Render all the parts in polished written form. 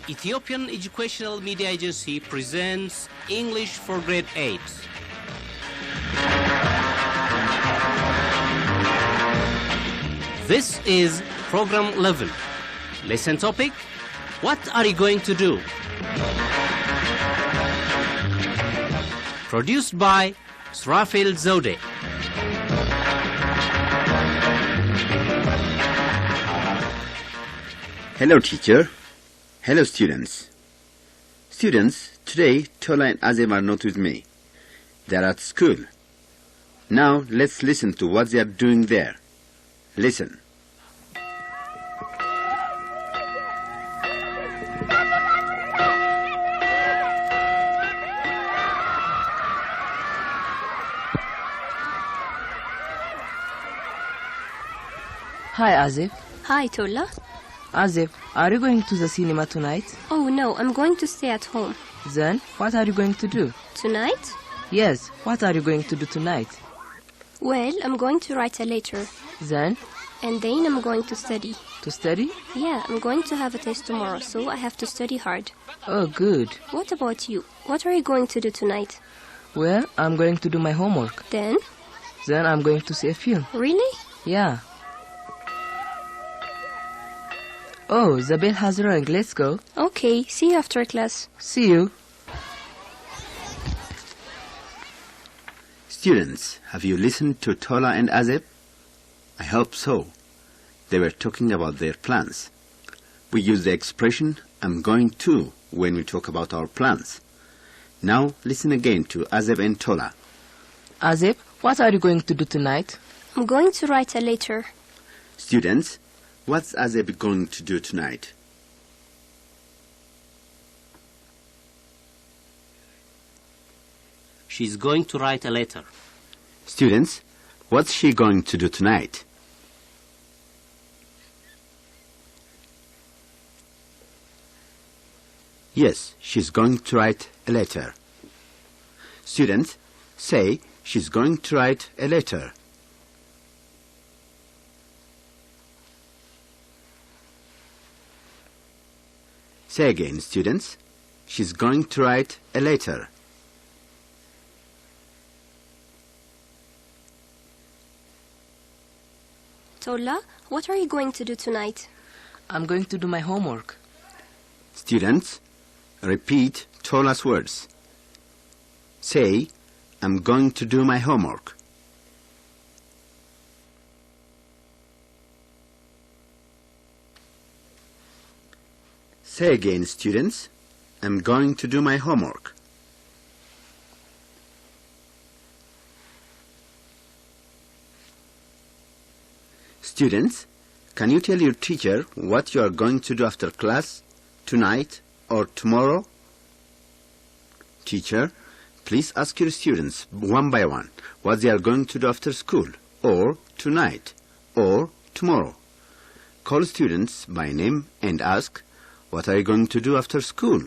Ethiopian Educational Media Agency presents English for Grade 8. This is Program 11. Lesson topic, what are you going to do? Produced by Srafil Zode. Hello teacher. Hello students. Students, today Tola and Azem are not with me. They are at school. Now let's listen to what they are doing there. Listen. Hi, Azif. Hi, Tola. Azif, are you going to the cinema tonight? Oh, no, I'm going to stay at home. Then, what are you going to do? Tonight? Yes, what are you going to do tonight? Well, I'm going to write a letter. Then? And then I'm going to study. To study? Yeah, I'm going to have a test tomorrow, so I have to study hard. Oh, good. What about you? What are you going to do tonight? Well, I'm going to do my homework. Then? Then I'm going to see a film. Really? Yeah. Oh, the bell has rung. Let's go. Okay, see you after class. See you. Students, have you listened to Tola and Azeb? I hope so. They were talking about their plans. We use the expression, I'm going to, when we talk about our plans. Now, listen again to Azeb and Tola. Azeb, what are you going to do tonight? I'm going to write a letter. Students, what's Azeb going to do tonight? She's going to write a letter. Students, what's she going to do tonight? Yes, she's going to write a letter. Students, say, she's going to write a letter. Say again, students. She's going to write a letter. Tola, what are you going to do tonight? I'm going to do my homework. Students, repeat Tola's words. Say, I'm going to do my homework. Say again, students. I'm going to do my homework. Students, can you tell your teacher what you are going to do after class, tonight or tomorrow? Teacher, please ask your students one by one what they are going to do after school, or tonight, or tomorrow. Call students by name and ask, what are you going to do after school?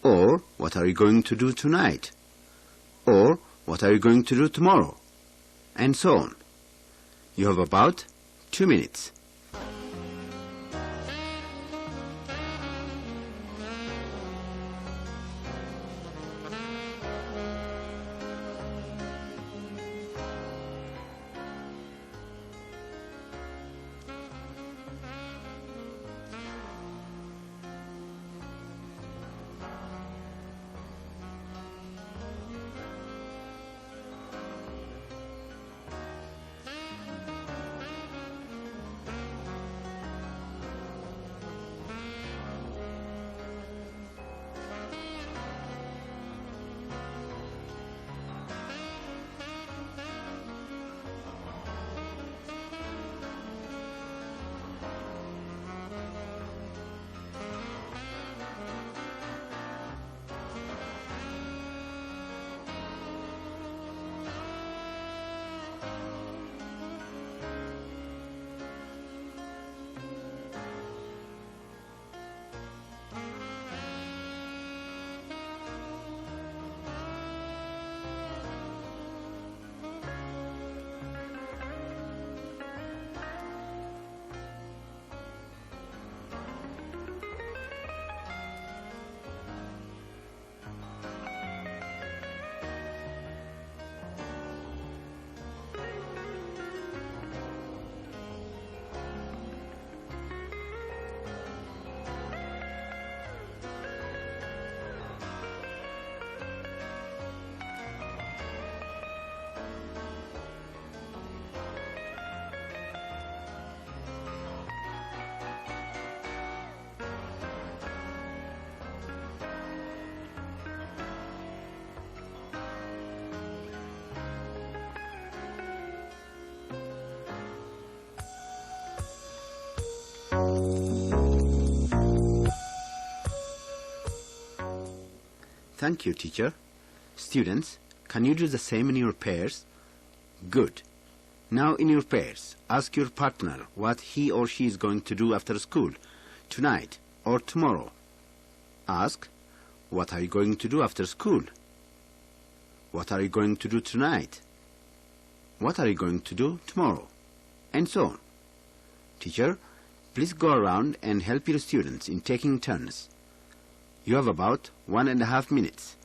Or, what are you going to do tonight? Or, what are you going to do tomorrow? And so on. You have about 2 minutes. Thank you, teacher. Students, can you do the same in your pairs? Good. Now in your pairs, ask your partner what he or she is going to do after school, tonight or tomorrow. Ask, what are you going to do after school? What are you going to do tonight? What are you going to do tomorrow? And so on. Teacher, please go around and help your students in taking turns. You have about 1.5 minutes.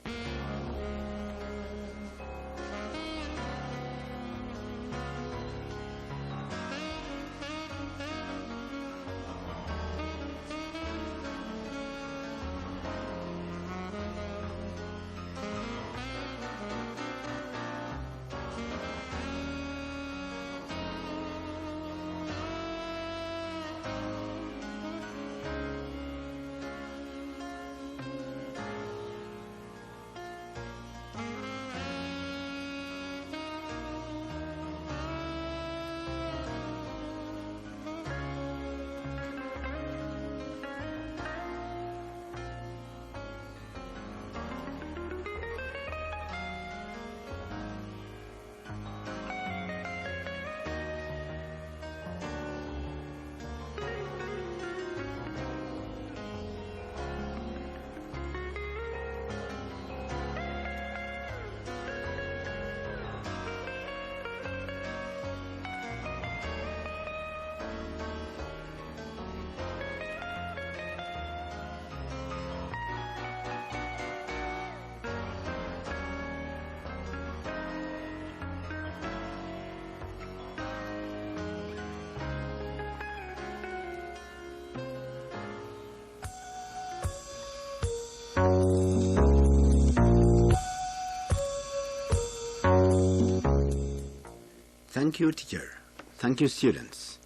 Thank you, teacher. Thank you, students.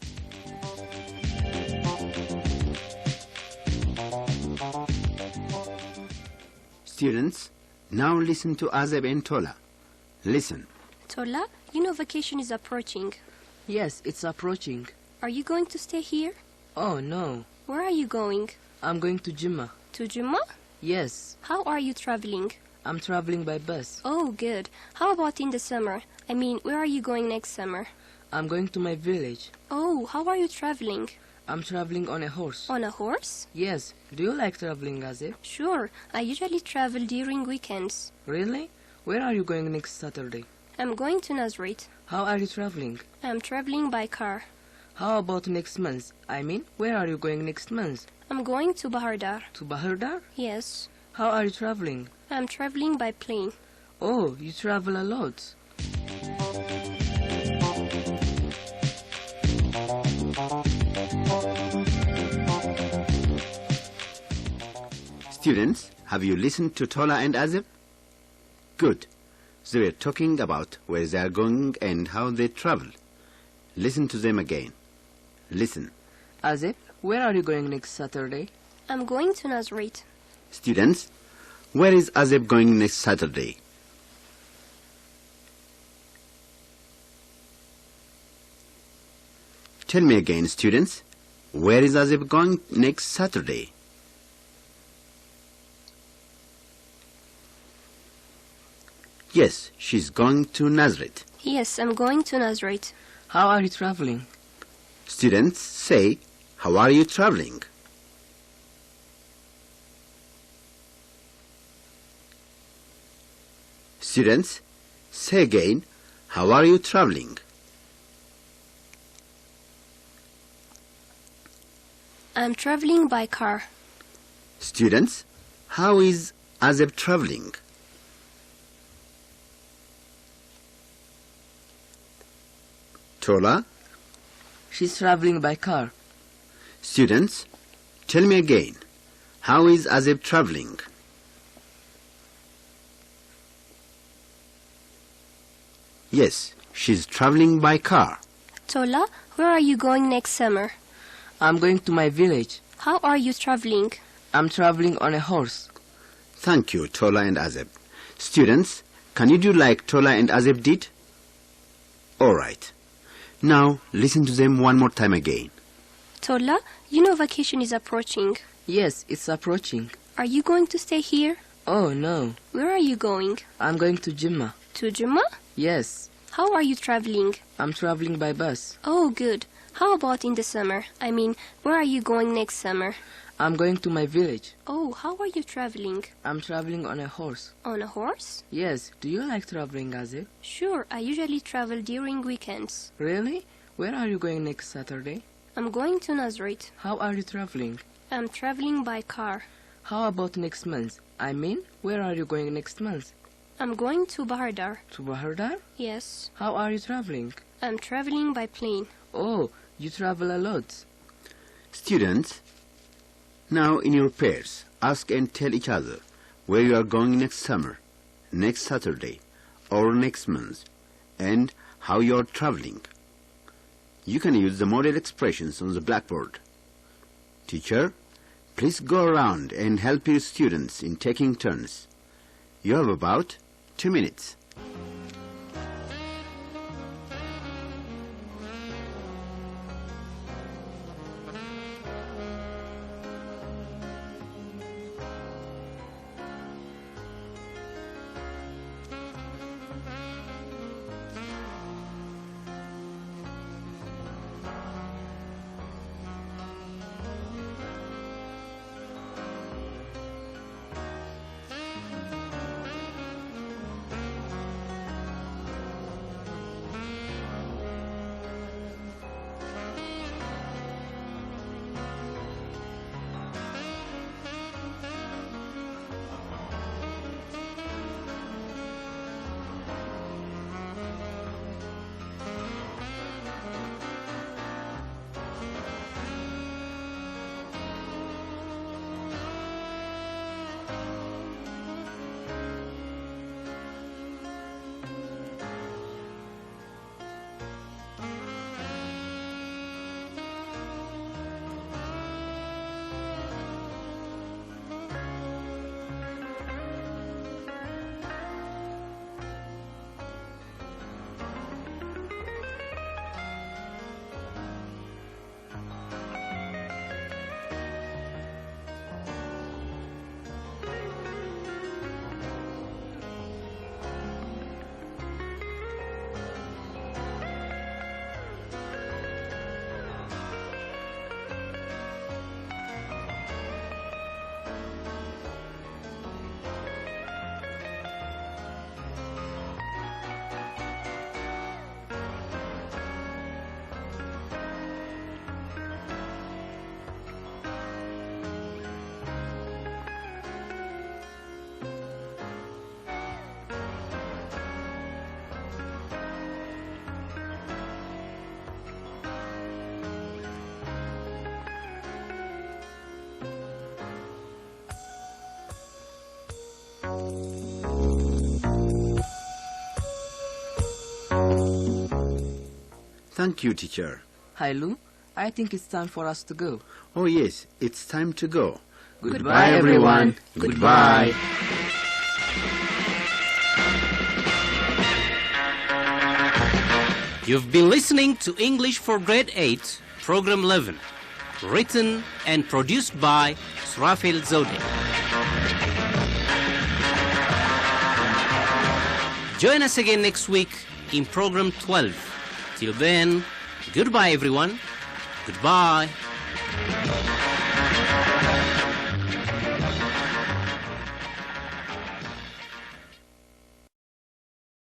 Students, now listen to Azeb and Tola. Listen. Tola, you know vacation is approaching. Yes, it's approaching. Are you going to stay here? Oh, no. Where are you going? I'm going to Jimma. To Juma? Yes, How are you traveling? I'm traveling by bus. Oh, good. How about in the summer? I mean, where are you going next summer? I'm going to my village. Oh, how are you traveling? I'm traveling on a horse. On a horse? Yes. Do you like traveling, Azeb? Sure. I usually travel during weekends. Really? Where are you going next Saturday? I'm going to Nazareth. How are you traveling? I'm traveling by car. How about next month? I mean, where are you going next month? I'm going to Bahardar. To Bahardar? Yes. How are you traveling? I'm traveling by plane. Oh, you travel a lot. Students, have you listened to Tola and Azeb? Good. They were talking about where they are going and how they travel. Listen to them again. Listen. Azeb, where are you going next Saturday? I'm going to Nazareth. Students, where is Azeb going next Saturday? Tell me again, students. Where is Azeb going next Saturday? Yes, she's going to Nazareth. Yes, I'm going to Nazareth. How are you traveling? Students, say, how are you traveling? Students, say again, how are you traveling? I'm traveling by car. Students, how is Azeb traveling? Tola? She's traveling by car. Students, tell me again, how is Azeb traveling? Yes, she's traveling by car. Tola, where are you going next summer? I'm going to my village. How are you traveling? I'm traveling on a horse. Thank you, Tola and Azeb. Students, can you do like Tola and Azeb did? All right. Now, listen to them one more time again. Tola, you know vacation is approaching. Yes, it's approaching. Are you going to stay here? Oh, no. Where are you going? I'm going to Jimma. To Jumma? Yes. How are you traveling? I'm traveling by bus. Oh, good. How about in the summer? I mean, where are you going next summer? I'm going to my village. Oh, how are you traveling? I'm traveling on a horse. On a horse? Yes. Do you like traveling, Azib? Sure, I usually travel during weekends. Really? Where are you going next Saturday? I'm going to Nazareth. How are you traveling? I'm traveling by car. How about next month? I mean, where are you going next month? I'm going to Bahardar. To Bahardar? Yes. How are you traveling? I'm traveling by plane. Oh, you travel a lot. Students, now in your pairs, ask and tell each other where you are going next summer, next Saturday, or next month, and how you are traveling. You can use the model expressions on the blackboard. Teacher, please go around and help your students in taking turns. You have about 2 minutes. Thank you, teacher. Hi, Lou. I think it's time for us to go. Oh, yes, it's time to go. Goodbye, everyone. Goodbye. You've been listening to English for Grade 8, Program 11, written and produced by Surafil Zode. Join us again next week in Program 12. Till then, goodbye everyone. Goodbye.